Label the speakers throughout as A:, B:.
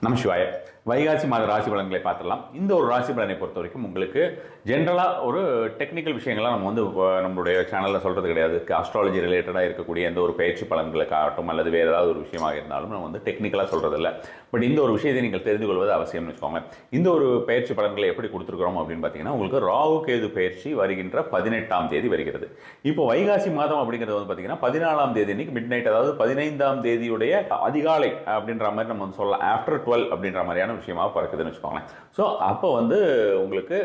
A: நம்ம சிவாய வைகாசி மாத ராசி பலன்களை பார்த்துடலாம். இந்த ஒரு ராசி பலனை பொறுத்த வரைக்கும் உங்களுக்கு ஜென்ரலாக ஒரு டெக்னிக்கல் விஷயங்கள்லாம் நம்ம வந்து நம்மளுடைய சேனலில் சொல்கிறது கிடையாது. அஸ்ட்ராலஜி ரிலேட்டடாக இருக்கக்கூடிய எந்த ஒரு பயிற்சி பலன்களுக்காகட்டும் அல்லது வேறு ஏதாவது ஒரு விஷயமாக இருந்தாலும் நம்ம வந்து டெக்னிக்கலாக சொல்கிறதில்ல. பட் இந்த ஒரு விஷயத்தை நீங்கள் தெரிந்து கொள்வது அவசியம்னு வச்சுக்கோங்க. இந்த ஒரு பயிற்சி பலன்களை எப்படி கொடுத்துருக்குறோம் அப்படின்னு பார்த்தீங்கன்னா, உங்களுக்கு ராகு கேது பயிற்சி வருகின்ற 18ஆம் தேதி வருகிறது. இப்போ வைகாசி மாதம் அப்படிங்கிறது வந்து பார்த்தீங்கன்னா 14ஆம் தேதி அன்னைக்கு மிட் நைட், அதாவது 15ஆம் தேதியுடைய அதிகாலை அப்படின்ற மாதிரி நம்ம வந்து சொல்லலாம். ஆஃப்டர் 12 அப்படின்ற மாதிரியான விஷயமாக பறக்குதுன்னு வச்சுக்கோங்களேன். ஸோ அப்போ வந்து உங்களுக்கு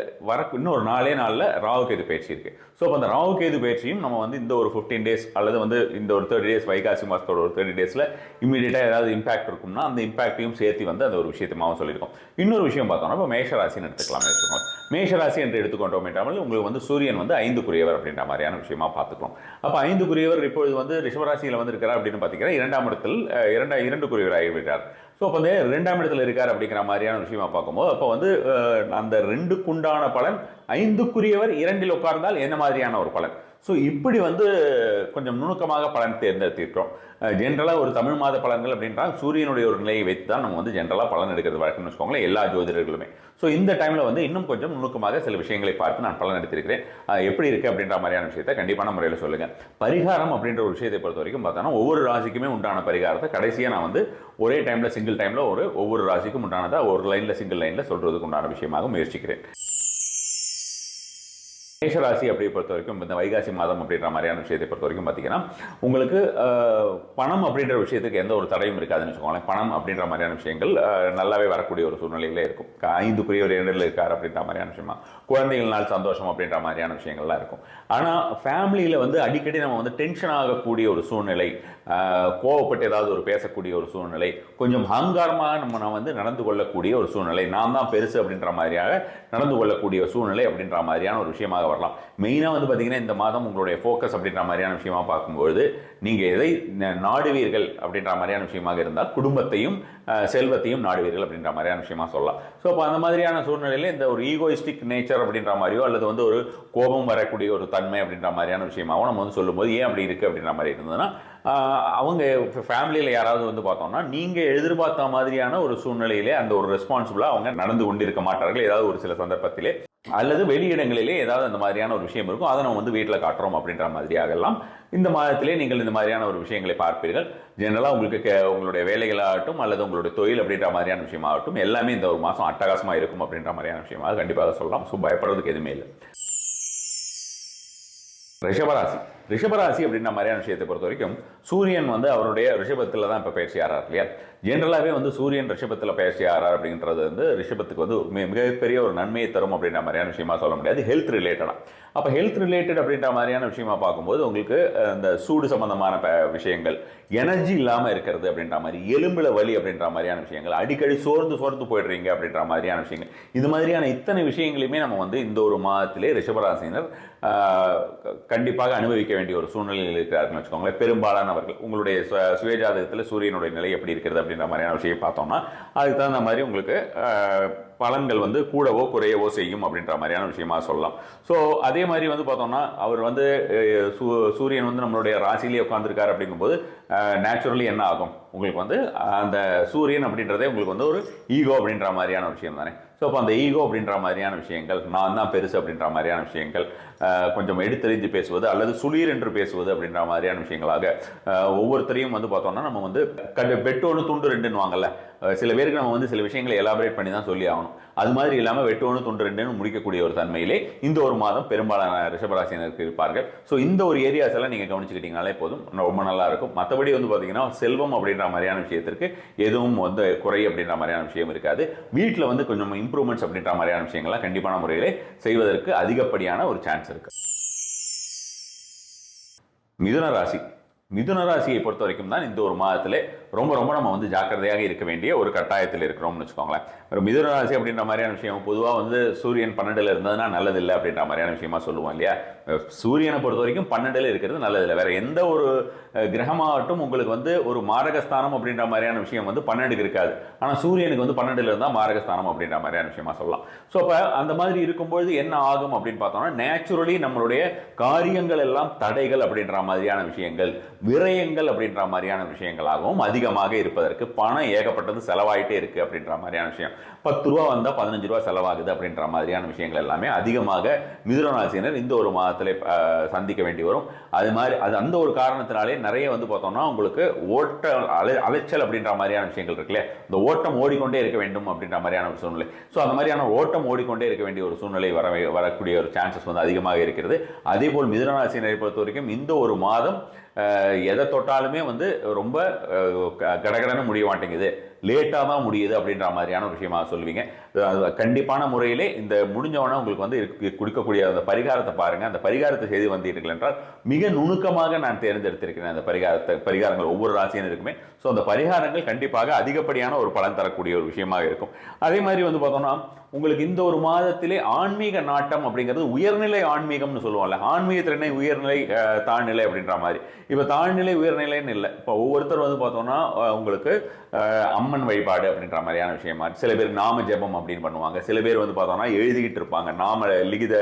A: இன்னொரு நாளில் ராகு கேது பயிற்சி இருக்கு. ஸோ அப்போ அந்த ராகு கேது பயிற்சியும் நம்ம வந்து இந்த ஒரு 15 டேஸ் அல்லது வந்து இந்த ஒரு 30 டேஸ், வைகாசி மாதத்தோட ஒரு 30 டேஸில் இமீடியட்டாக ஏதாவது இம்பாக்ட் இருக்கும்னா அந்த இம்பாக்டையும் சேர்த்து வந்து அந்த ஒரு விஷயத்தையும் சொல்லியிருக்கோம். இன்னொரு விஷயம் பார்த்தோம்னா இப்போ மேஷராசின்னு எடுத்துக்கலாம். மேஷராசி என்று எடுத்துக்கொண்டோம் என்றால் உங்களுக்கு வந்து சூரியன் வந்து 5க்குரியவர் அப்படின்ற மாதிரியான விஷயமா பார்த்துக்கலாம். அப்போ 5க்குரியவர் இப்பொழுது வந்து ரிஷபராசியில் வந்து இருக்கிறார் அப்படின்னு பார்த்தீங்கன்னா 2ஆம் இடத்தில் 2க்குரியவர் ஆகிவிட்டார். ஸோ அப்போ வந்து 2ஆம் இடத்துல இருக்கார் அப்படிங்கிற மாதிரியான விஷயமா பார்க்கும்போது அப்போ வந்து அந்த 2க்குண்டான பலன் 5க்குரியவர் 2இல் உட்கார்ந்தால் என்ன மாதிரியான ஒரு பலன். ஸோ இப்படி வந்து கொஞ்சம் நுணுக்கமாக பலன் தேர்ந்தெடுத்திருக்கிறோம். ஜென்ரலாக ஒரு தமிழ் மாத பலன்கள் அப்படின்றால் சூரியனுடைய ஒரு நிலையை வைத்து தான் நம்ம வந்து ஜென்ரலாக பலன் எடுக்கிறது வழக்கம்னு வச்சுக்கோங்களேன், எல்லா ஜோதிடர்களுமே. ஸோ இந்த டைமில் வந்து இன்னும் கொஞ்சம் நுணுக்கமாக சில விஷயங்களை பார்த்து நான் பலன் எடுத்திருக்கிறேன். எப்படி இருக்குது அப்படின்ற மாதிரியான விஷயத்தை கண்டிப்பான முறையில் சொல்லுங்கள். பரிகாரம் அப்படின்ற ஒரு விஷயத்தை பொறுத்த வரைக்கும் பார்த்தோன்னா ஒவ்வொரு ராசிக்குமே உண்டான பரிகாரத்தை கடைசியாக நான் வந்து ஒரே டைமில் சிங்கிள் டைமில் ஒவ்வொரு ராசிக்கும் உண்டானதை ஒரு லைனில் சிங்கிள் லைனில் சொல்கிறதுக்கு உண்டான விஷயமாக முயற்சிக்கிறேன். மேஷராசி அப்படி பொறுத்த வரைக்கும் இந்த வைகாசி மாதம் அப்படின்ற மாதிரியான விஷயத்தை பொறுத்த வரைக்கும் பார்த்தீங்கன்னா உங்களுக்கு பணம் அப்படின்ற விஷயத்துக்கு எந்த ஒரு தடையும் இருக்காதுன்னு வச்சுக்கோங்களேன். பணம் அப்படின்ற மாதிரியான விஷயங்கள் நல்லாவே வரக்கூடிய ஒரு சூழ்நிலையிலே இருக்கும். 5க்குரியவர் 2இல் இருக்கார் அப்படின்ற மாதிரியான விஷயமா, குழந்தைகள் நாள் சந்தோஷம் அப்படின்ற மாதிரியான விஷயங்கள்லாம் இருக்கும். ஆனால் ஃபேமிலியில் வந்து அடிக்கடி நம்ம வந்து டென்ஷன் ஆகக்கூடிய ஒரு சூழ்நிலை, கோவப்பட்டு ஏதாவது ஒரு பேசக்கூடிய ஒரு சூழ்நிலை, கொஞ்சம் அகங்காரமாக நம்ம வந்து நடந்து கொள்ளக்கூடிய ஒரு சூழ்நிலை, நான் தான் பெருசு அப்படின்ற மாதிரியாக நடந்து கொள்ளக்கூடிய சூழ்நிலை அப்படின்ற மாதிரியான ஒரு விஷயமாக வரலாம். மெயினாக வந்து பார்த்தீங்கன்னா இந்த மாதம் உங்களுடைய ஃபோக்கஸ் அப்படின்ற மாதிரியான விஷயமா பார்க்கும்பொழுது நீங்கள் எதை நாடுவீர்கள் அப்படின்ற மாதிரியான விஷயமாக இருந்தால் குடும்பத்தையும் செல்வத்தையும் நாடுவீர்கள் அப்படின்ற மாதிரியான விஷயமா சொல்லலாம். ஸோ அப்போ அந்த மாதிரியான சூழ்நிலையில் இந்த ஒரு ஈகோயிஸ்டிக் நேச்சர் அப்படின்ற மாதிரியோ அல்லது வந்து ஒரு கோபம் வரக்கூடிய ஒரு தன்மை அப்படின்ற மாதிரியான விஷயமாகவும் நம்ம வந்து சொல்லும்போது ஏன் அப்படி இருக்குது அப்படின்ற மாதிரி இருந்ததுன்னா, அவங்க ஃபேமிலியில் யாராவது வந்து பார்த்தோம்னா நீங்கள் எதிர்பார்த்த மாதிரியான ஒரு சூழ்நிலையிலே அந்த ஒரு ரெஸ்பான்சிபிளாக அவங்க நடந்து கொண்டிருக்க மாட்டார்கள். ஏதாவது ஒரு சில சந்தர்ப்பத்திலே அல்லது வெளியிடங்களிலே ஏதாவது அந்த மாதிரியான ஒரு விஷயம் இருக்கும், அதை நம்ம வந்து வீட்டில் காட்டுறோம் அப்படின்ற மாதிரியாகலாம் இந்த மாதத்திலே நீங்கள் இந்த மாதிரியான ஒரு விஷயங்களை பார்ப்பீர்கள். ஜென்ரலாக உங்களுக்கு உங்களுடைய வேலைகளாகட்டும் அல்லது உங்களுடைய தொழில் அப்படின்ற மாதிரியான விஷயமாகட்டும் எல்லாமே இந்த ஒரு மாதம் அட்டகாசமாக இருக்கும் அப்படின்ற மாதிரியான விஷயமாக கண்டிப்பாக சொல்லலாம். ஸோ பயப்படுறதுக்கு எதுவுமே இல்லை. ரிஷபராசி அப்படின்ற மாதிரியான விஷயத்தை பொறுத்த வரைக்கும் சூரியன் வந்து அவருடைய ரிஷபத்தில் தான் இப்போ பயிற்சி ஆறார் இல்லையா. ஜென்ரலாகவே வந்து சூரியன் ரிஷபத்தில் பயிற்சி ஆறார் அப்படின்றது வந்து ரிஷபத்துக்கு வந்து மிகப்பெரிய ஒரு நன்மையை தரும் அப்படின்ற மாதிரியான விஷயமா சொல்ல முடியாது. ஹெல்த் ரிலேட்டடாக அப்போ ஹெல்த் ரிலேட்டட் அப்படின்ற மாதிரியான விஷயமா பார்க்கும்போது உங்களுக்கு அந்த சூடு சம்பந்தமான விஷயங்கள், எனர்ஜி இல்லாமல் இருக்கிறது அப்படின்ற மாதிரி, எலும்புல வலி அப்படின்ற மாதிரியான விஷயங்கள், அடிக்கடி சோர்ந்து போயிடுறீங்க அப்படின்ற மாதிரியான விஷயங்கள், இது மாதிரியான இத்தனை விஷயங்களையுமே நம்ம வந்து இந்த ஒரு மாதத்திலே ரிஷபராசினர் கண்டிப்பாக அனுபவிக்க வேண்டிய ஒரு சூழ்நிலையில் இருக்கிறார்கள் வச்சுக்கோங்களேன். பெரும்பாலானவர்கள் உங்களுடைய சுயஜாதகத்தில் சூரியனுடைய நிலை எப்படி இருக்கிறது அப்படின்ற மாதிரியான விஷயம் பார்த்தோம்னா அதுக்கு தகுந்த மாதிரி உங்களுக்கு பலன்கள் வந்து கூடவோ குறையவோ செய்யும் அப்படின்ற மாதிரியான விஷயமா சொல்லலாம். ஸோ அதே மாதிரி வந்து பார்த்தோம்னா அவர் வந்து சூரியன் வந்து நம்மளுடைய ராசியிலே உட்காந்துருக்காரு அப்படிங்கும்போது நேச்சுரலி என்ன ஆகும், உங்களுக்கு வந்து அந்த சூரியன் அப்படின்றதே உங்களுக்கு வந்து ஒரு ஈகோ அப்படின்ற மாதிரியான விஷயம் தானே. ஸோ அப்போ அந்த ஈகோ அப்படின்ற மாதிரியான விஷயங்கள், நான் தான் பெருசு அப்படின்ற மாதிரியான விஷயங்கள், கொஞ்சம் எடுத்தெறிஞ்சு பேசுவது அல்லது சுளீர் என்று பேசுவது அப்படின்ற மாதிரியான விஷயங்களாக ஒவ்வொருத்தரையும் வந்து பார்த்தோம்னா நம்ம வந்து வெட்டு ஒன்று துண்டு ரெண்டுன்னு வாங்கல. சில பேருக்கு நம்ம வந்து சில விஷயங்களை எலாபரேட் பண்ணி தான் சொல்லி ஆகணும். அது மாதிரி இல்லாமல் வெட்டு ஒன்று துண்டு ரெண்டுன்னு முடிக்கக்கூடிய ஒரு தன்மையிலே இந்த ஒரு மாதம் பெரும்பாலான ரிஷபராசினருக்கு இருப்பார்கள். ஸோ இந்த ஒரு ஏரியாஸ் எல்லாம் நீங்கள் கவனிச்சுக்கிட்டீங்கனாலே போதும், ரொம்ப நல்லா இருக்கும். மற்றபடி வந்து பார்த்தீங்கன்னா செல்வம் அப்படின்ற மாதிரியான விஷயத்திற்கு எதுவும் வந்து குறை அப்படின்ற மாதிரியான விஷயம் இருக்காது. வீட்டில் வந்து கொஞ்சம் இம்ப்ரூவ்மெண்ட்ஸ் அப்படின்ற மாதிரியான விஷயங்கள்லாம் கண்டிப்பான முறையிலே செய்வதற்கு அதிகப்படியான ஒரு சான்ஸ் இருக்கு. மிதுன ராசியை பொறுத்த வரைக்கும் தான் இந்த ஒரு மாதத்திலே ரொம்ப நம்ம வந்து ஜாக்கிரதையாக இருக்க வேண்டிய ஒரு கட்டாயத்தில் இருக்கிறோம்னு வச்சுக்கோங்களேன். ஒரு மிதுன ராசி அப்படின்ற மாதிரியான விஷயம் பொதுவாக வந்து சூரியன் 12ல் இருந்ததுன்னா நல்லதில்லை அப்படின்ற மாதிரியான விஷயமா சொல்லுவோம் இல்லையா. சூரியனை பொறுத்த வரைக்கும் 12ல் இருக்கிறது நல்லதில்லை. வேற எந்த ஒரு கிரகமாகட்டும் உங்களுக்கு வந்து ஒரு மாரகஸ்தானம் அப்படின்ற மாதிரியான விஷயம் வந்து 12க்கு இருக்காது. ஆனால் சூரியனுக்கு வந்து 12ல் இருந்தால் மாரகஸ்தானம் அப்படின்ற மாதிரியான விஷயமா சொல்லலாம். ஸோ அப்போ அந்த மாதிரி இருக்கும்பொழுது என்ன ஆகும் அப்படின்னு பார்த்தோம்னா நேச்சுரலி நம்மளுடைய காரியங்கள் எல்லாம் தடைகள் அப்படின்ற மாதிரியான விஷயங்கள், விரயங்கள் அப்படின்ற மாதிரியான விஷயங்களாகவும் அதிகமாக இருப்பதற்கு. பணம் ஏகப்பட்டது செலவாயிட்டே இருக்கு அப்படின்ற மாதிரியான விஷயம். 10 ரூபா வந்தால் 15 ரூபா செலவாகுது அப்படின்ற மாதிரியான விஷயங்கள் எல்லாமே அதிகமாக மிதுன ராசியினர் இந்த ஒரு மாதத்திலே சந்திக்க வேண்டி வரும். அது மாதிரி அந்த ஒரு காரணத்தினாலே நிறைய வந்து பார்த்தோம்னா உங்களுக்கு ஓட்ட அலைச்சல் அப்படின்ற மாதிரியான விஷயங்கள் இருக்குல்ல, இந்த ஓட்டம் ஓடிக்கொண்டே இருக்க வேண்டும் அப்படின்ற மாதிரியான ஒரு சூழ்நிலை. ஸோ அந்த மாதிரியான ஓட்டம் ஓடிக்கொண்டே இருக்க வேண்டிய ஒரு சூழ்நிலை வரக்கூடிய ஒரு சான்சஸ் வந்து அதிகமாக இருக்கிறது. அதே போல் மிதுன ராசியினரை பொறுத்த வரைக்கும் இந்த ஒரு மாதம் எதை தொட்டாலுமே வந்து ரொம்ப கடகடன்னு முடிய மாட்டேங்குது, லேட்டாக தான் முடியுது அப்படின்ற மாதிரியான ஒரு விஷயமாக சொல்லுவீங்க. கண்டிப்பான முறையிலே இந்த முடிஞ்சவொன்னே உங்களுக்கு வந்து கொடுக்கக்கூடிய அந்த பரிகாரத்தை பாருங்கள். அந்த பரிகாரத்தை செய்து வந்தீர்கள் என்றால் மிக நுணுக்கமாக நான் தேர்ந்தெடுத்திருக்கிறேன் அந்த பரிகாரங்கள் ஒவ்வொரு ராசியினருக்குமே. ஸோ அந்த பரிகாரங்கள் கண்டிப்பாக அதிகப்படியான ஒரு பலன் தரக்கூடிய ஒரு விஷயமாக இருக்கும். அதே மாதிரி வந்து பார்த்தோம்னா உங்களுக்கு இந்த ஒரு மாதத்திலே ஆன்மீக நாட்டம் அப்படிங்கிறது உயர்நிலை ஆன்மீகம்னு சொல்லுவோம்ல, ஆன்மீகத்திலே உயர்நிலை தாழ்நிலை அப்படின்ற மாதிரி. இப்போ தாழ்நிலை உயர்நிலைன்னு இல்லை, இப்போ ஒவ்வொருத்தர் வந்து பார்த்தோம்னா உங்களுக்கு அம்மன் வழிபாடு அப்படின்ற மாதிரியான விஷயமா, சில பேர் நாம ஜெபம் அப்படின்னு பண்ணுவாங்க, சில பேர் வந்து பார்த்தோம்னா எழுதிக்கிட்டு இருப்பாங்க, நாம லிகித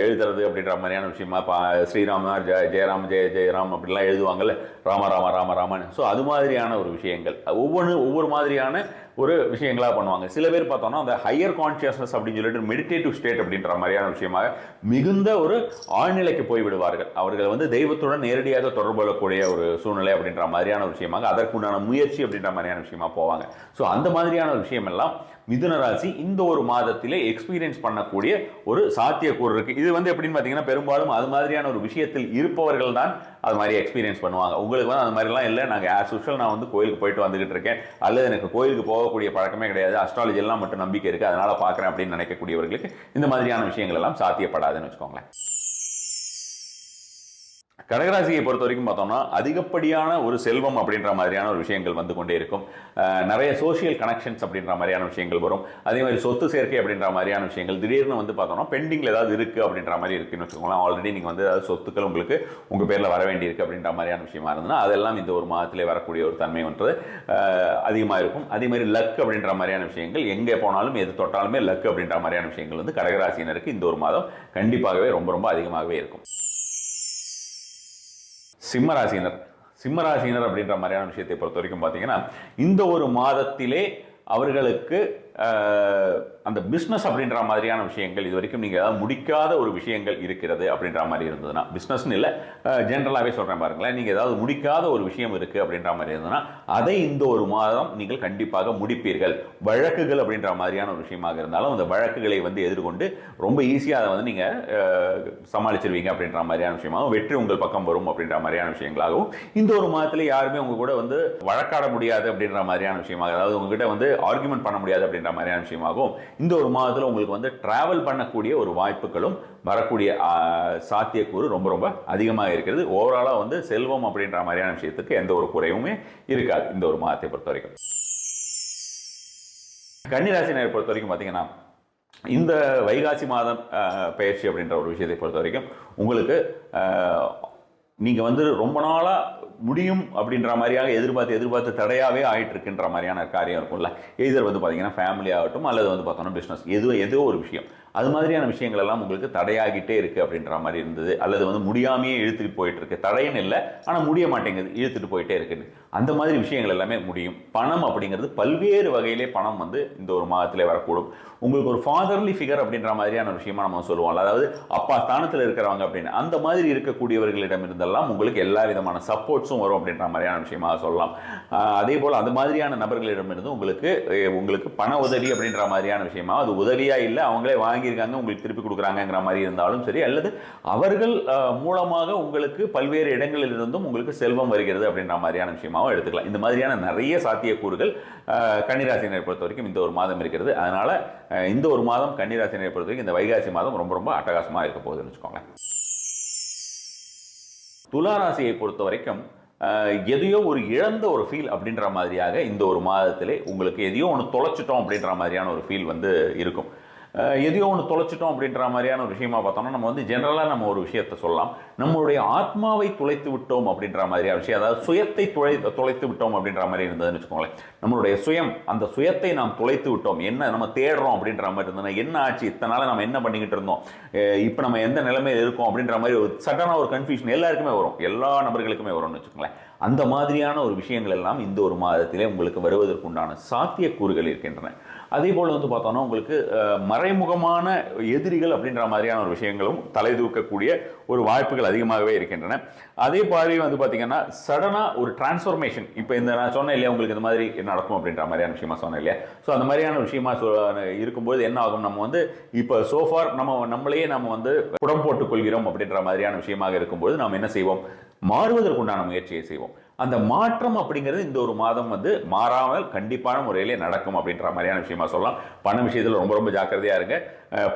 A: எழுதுறது அப்படின்ற மாதிரியான விஷயமா, ஸ்ரீராம ஜெயராம் ஜெய ஜெயராம் அப்படிலாம் எழுதுவாங்கல்ல, ராம ராம ராம ராமன். ஸோ அது மாதிரியான ஒரு விஷயங்கள் ஒவ்வொரு மாதிரியான ஒரு விஷயங்களாக பண்ணுவாங்க. சில பேர் பார்த்தோம்னா அந்த ஹையர் கான்சியஸ்னஸ் அப்படின்னு சொல்லிட்டு மெடிடேட்டிவ் ஸ்டேட் அப்படின்ற மாதிரியான விஷயமாக மிகுந்த ஒரு ஆழ்நிலைக்கு போய்விடுவார்கள். அவர்கள் வந்து தெய்வத்துடன் நேரடியாக தொடர்பு கொள்ளக்கூடிய ஒரு சூழ்நிலை அப்படின்ற மாதிரியான ஒரு விஷயமாக அதற்குண்டான முயற்சி அப்படின்ற மாதிரியான விஷயமா போவாங்க. ஸோ அந்த மாதிரியான ஒரு விஷயம் எல்லாம் மிதுன ராசி இந்த ஒரு மாதத்திலே எக்ஸ்பீரியன்ஸ் பண்ணக்கூடிய ஒரு சாத்தியக்கூறு இருக்கு. இது வந்து எப்படின்னு பார்த்தீங்கன்னா பெரும்பாலும் அது மாதிரியான ஒரு விஷயத்தில் இருப்பவர்கள் தான் அது மாதிரி எக்ஸ்பீரியன்ஸ் பண்ணுவாங்க. உங்களுக்கு வந்து அது மாதிரிலாம் இல்லை, நாங்கள் ஆஸ் யூஷுவல் நான் வந்து கோயிலுக்கு போயிட்டு வந்துகிட்டு இருக்கேன், அல்லது எனக்கு கோயிலுக்கு போகக்கூடிய பழக்கமே கிடையாது, அஸ்ட்ராலஜி எல்லாம் மட்டும் நம்பிக்கை இருக்குது அதனால பார்க்குறேன் அப்படின்னு நினைக்கக்கூடியவர்களுக்கு இந்த மாதிரியான விஷயங்கள் எல்லாம் சாத்தியப்படாதுன்னு வச்சுக்கோங்களேன். கடகராசியை பொறுத்த வரைக்கும் பார்த்தோம்னா அதிகப்படியான ஒரு செல்வம் அப்படின்ற மாதிரியான ஒரு விஷயங்கள் வந்து கொண்டே இருக்கும். நிறைய சோஷியல் கனெக்ஷன்ஸ் அப்படின்ற மாதிரியான விஷயங்கள் வரும். அதே மாதிரி சொத்து சேர்க்கை அப்படின்ற மாதிரியான விஷயங்கள் திடீர்னு வந்து பார்த்தோம்னா பெண்டிங்கில் ஏதாவது இருக்குது அப்படின்ற மாதிரி இருக்குன்னு வச்சுக்கோங்களேன். ஆல்ரெடி நீங்கள் வந்து அதாவது சொத்துக்கள் உங்களுக்கு உங்கள் பேரில் வர வேண்டியிருக்கு அப்படின்ற மாதிரியான விஷயமா இருந்ததுன்னா அதெல்லாம் இந்த ஒரு மாதத்திலே வரக்கூடிய ஒரு தன்மை வந்து அதிகமாக இருக்கும். அதே மாதிரி லக் அப்படின்ற மாதிரியான விஷயங்கள் எங்கே போனாலும் எது தொட்டாலுமே லக் அப்படின்ற மாதிரியான விஷயங்கள் வந்து கடகராசினருக்கு இந்த ஒரு மாதம் கண்டிப்பாகவே ரொம்ப ரொம்ப அதிகமாகவே இருக்கும். சிம்மராசினர் அப்படின்ற மாதிரியான விஷயத்தை பொறுத்த வரைக்கும் பார்த்தீங்கன்னா இந்த ஒரு மாதத்திலே அவர்களுக்கு அந்த பிஸ்னஸ் அப்படின்ற மாதிரியான விஷயங்கள் இது வரைக்கும் நீங்கள் ஏதாவது முடிக்காத ஒரு விஷயங்கள் இருக்கிறது அப்படின்ற மாதிரி இருந்ததுன்னா, பிஸ்னஸ்ன்னு இல்லை ஜென்ரலாகவே சொல்கிறேன் பாருங்களேன், நீங்கள் ஏதாவது முடிக்காத ஒரு விஷயம் இருக்குது அப்படின்ற மாதிரி இருந்ததுன்னா அதை இந்த ஒரு மாதம் நீங்கள் கண்டிப்பாக முடிப்பீர்கள். வழக்குகள் அப்படின்ற மாதிரியான ஒரு விஷயமாக இருந்தாலும் அந்த வழக்குகளை வந்து எதிர்கொண்டு ரொம்ப ஈஸியாக அதை வந்து நீங்கள் சமாளிச்சிருவீங்க அப்படின்ற மாதிரியான விஷயமாகவும் வெற்றி உங்கள் பக்கம் வரும் அப்படின்ற மாதிரியான விஷயங்களாகவும் இந்த ஒரு மாதத்தில் யாருமே உங்கள் கூட வந்து வழக்காட முடியாது அப்படின்ற மாதிரியான விஷயமாக, அதாவது உங்ககிட்ட வந்து ஆர்குமெண்ட் பண்ண முடியாது அப்படின்ற மாதிரியான விஷயமாகவும் இந்த ஒரு மாதத்தில் உங்களுக்கு வந்து டிராவல் பண்ணக்கூடிய ஒரு வாய்ப்புகளும் வரக்கூடிய சாத்தியக்கூறு ரொம்ப ரொம்ப அதிகமாக இருக்கிறது. ஓவராலாக வந்து செல்வம் அப்படின்ற மாதிரியான விஷயத்துக்கு எந்த ஒரு குறைவுமே இருக்காது இந்த ஒரு மாதத்தை பொறுத்த வரைக்கும். கன்னிராசினரை பொறுத்த வரைக்கும் பார்த்தீங்கன்னா இந்த வைகாசி மாதம் பயிற்சி அப்படின்ற ஒரு விஷயத்தை பொறுத்த வரைக்கும் உங்களுக்கு நீங்கள் வந்து ரொம்ப நாளாக முடியும் அப்படின்ற மாதிரியாக எதிர்பார்த்து தடையாகவே ஆகிட்டு இருக்குன்ற மாதிரியான காரியம் இருக்கும்ல, எதிர் வந்து பார்த்தீங்கன்னா ஃபேமிலி ஆகட்டும் அல்லது வந்து பார்த்தோம்னா பிஸ்னஸ் ஏதோ ஒரு விஷயம் அது மாதிரியான விஷயங்கள் எல்லாம் உங்களுக்கு தடையாகிட்டே இருக்குது அப்படின்ற மாதிரி இருந்தது, அல்லது வந்து முடியாமையே இழுத்துட்டு போயிட்டு இருக்கு, தடைன்னு இல்லை ஆனால் முடிய மாட்டேங்குது இழுத்துட்டு போயிட்டே இருக்குன்னு, அந்த மாதிரி விஷயங்கள் எல்லாமே முடியும். பணம் அப்படிங்கிறது பல்வேறு வகையிலே பணம் வந்து இந்த ஒரு மாதத்திலே வரக்கூடும். உங்களுக்கு ஒரு ஃபாதர்லி ஃபிகர் அப்படின்ற மாதிரியான ஒரு விஷயமா நம்ம சொல்லுவோம், அதாவது அப்பா ஸ்தானத்தில் இருக்கிறவங்க அப்படின்னு அந்த மாதிரி இருக்கக்கூடியவர்களிடம் இருந்தெல்லாம் உங்களுக்கு எல்லா விதமான சப்போர்ட்ஸும் வரும் அப்படின்ற மாதிரியான விஷயமா சொல்லலாம். அதே போல் அந்த மாதிரியான நபர்களிடமிருந்து உங்களுக்கு பண உதவி அப்படின்ற மாதிரியான விஷயமா, அது உதவியாக இல்லை அவங்களே வாங்கியிருக்காங்க உங்களுக்கு திருப்பி கொடுக்குறாங்கிற மாதிரி இருந்தாலும் சரி, அல்லது அவர்கள் மூலமாக உங்களுக்கு பல்வேறு இடங்களில் இருந்தும் உங்களுக்கு செல்வம் வருகிறது அப்படின்ற மாதிரியான விஷயமாகவும் எடுத்துக்கலாம். இந்த மாதிரியான நிறைய சாத்தியக்கூறுகள் கன்னிராசினரை பொறுத்த வரைக்கும் இந்த ஒரு மாதம் இருக்கிறது. அதனால இந்த ஒரு மாதம் கன்னிராசினரை பொறுத்த வரைக்கும் இந்த வைகாசி மாதம் ரொம்ப ரொம்ப அட்டகாசமாக இருக்க போகுதுன்னு வச்சுக்கோங்க. துளாராசியை பொறுத்த வரைக்கும் எதையோ ஒரு இழந்த ஒரு ஃபீல் அப்படின்ற மாதிரியாக இந்த ஒரு மாதத்திலே உங்களுக்கு எதையோ ஒன்று தொலைச்சிட்டோம் அப்படின்ற மாதிரியான ஒரு ஃபீல் வந்து இருக்கும். எதையோ ஒன்று தொலைச்சிட்டோம் அப்படின்ற மாதிரியான ஒரு விஷயமா பார்த்தோம்னா நம்ம வந்து ஜென்ரலாக நம்ம ஒரு விஷயத்தை சொல்லலாம், நம்மளுடைய ஆத்மாவை தொலைத்து விட்டோம் அப்படின்ற மாதிரியான விஷயம், அதாவது சுயத்தை தொலைத்து விட்டோம் அப்படின்ற மாதிரி இருந்ததுன்னு வச்சுக்கோங்களேன். நம்மளுடைய சுயம், அந்த சுயத்தை நாம் தொலைத்து விட்டோம், என்ன நம்ம தேடுறோம் அப்படின்ற மாதிரி இருந்ததுன்னா என்ன ஆச்சு, இத்தனை நாள் நம்ம என்ன பண்ணிக்கிட்டு இருந்தோம், இப்போ நம்ம எந்த நிலைமையில் இருக்கோம் அப்படின்ற மாதிரி ஒரு சடனாக ஒரு கன்ஃபியூஷன் எல்லாருக்குமே வரும், எல்லா நபர்களுக்குமே வரும்னு வச்சுக்கோங்களேன். அந்த மாதிரியான ஒரு விஷயங்கள் எல்லாம் இந்த ஒரு மாதத்திலே உங்களுக்கு வருவதற்குண்டான சாத்தியக்கூறுகள் இருக்கின்றன. அதே போல் வந்து பார்த்தோம்னா உங்களுக்கு மறைமுகமான எதிரிகள் அப்படின்ற மாதிரியான ஒரு விஷயங்களும் தலை தூக்கக்கூடிய ஒரு வாய்ப்புகள் அதிகமாகவே இருக்கின்றன. அதே மாதிரி வந்து பார்த்தீங்கன்னா சடனாக ஒரு டிரான்ஸ்ஃபர்மேஷன், இப்போ இந்த நான் சொன்னேன் இல்லையா உங்களுக்கு இந்த மாதிரி நடக்கும் அப்படின்ற மாதிரியான விஷயமா சொன்னேன் இல்லையா. ஸோ அந்த மாதிரியான விஷயமா இருக்கும்போது என்ன ஆகும், நம்ம வந்து இப்போ சோஃபார் நம்மளையே நம்ம வந்து புடம் போட்டுக் கொள்கிறோம் அப்படின்ற மாதிரியான விஷயமாக இருக்கும்போது நாம் என்ன செய்வோம், மாறுவதற்குண்டான முயற்சியை செய்வோம். அந்த மாற்றம் அப்படிங்கிறது இந்த ஒரு மாதம் வந்து மாறாமல் கண்டிப்பான முறையிலே நடக்கும் அப்படின்ற மாதிரியான விஷயமா சொல்லலாம். பண விஷயத்தில் ரொம்ப ரொம்ப ஜாக்கிரதையாக இருங்க.